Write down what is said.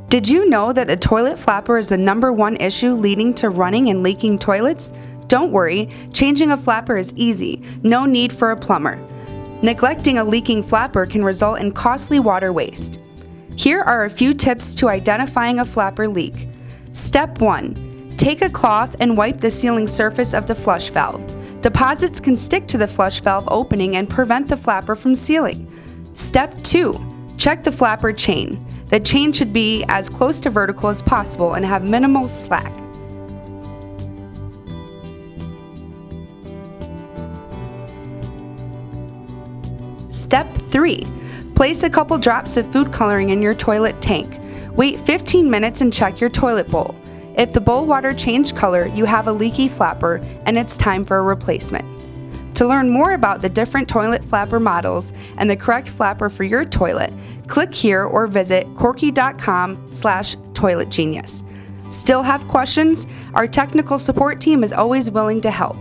Did you know that the toilet flapper is the #1 issue leading to running and leaking toilets? Don't worry, changing a flapper is easy, no need for a plumber. Neglecting a leaking flapper can result in costly water waste. Here are a few tips to identifying a flapper leak. Step 1. Take a cloth and wipe the sealing surface of the flush valve. Deposits can stick to the flush valve opening and prevent the flapper from sealing. Step 2. Check the flapper chain. The chain should be as close to vertical as possible and have minimal slack. Step 3. Place a couple drops of food coloring in your toilet tank. Wait 15 minutes and check your toilet bowl. If the bowl water changed color, you have a leaky flapper and it's time for a replacement. To learn more about the different toilet flapper models and the correct flapper for your toilet, click here or visit korky.com/toiletgenius. Still have questions? Our technical support team is always willing to help.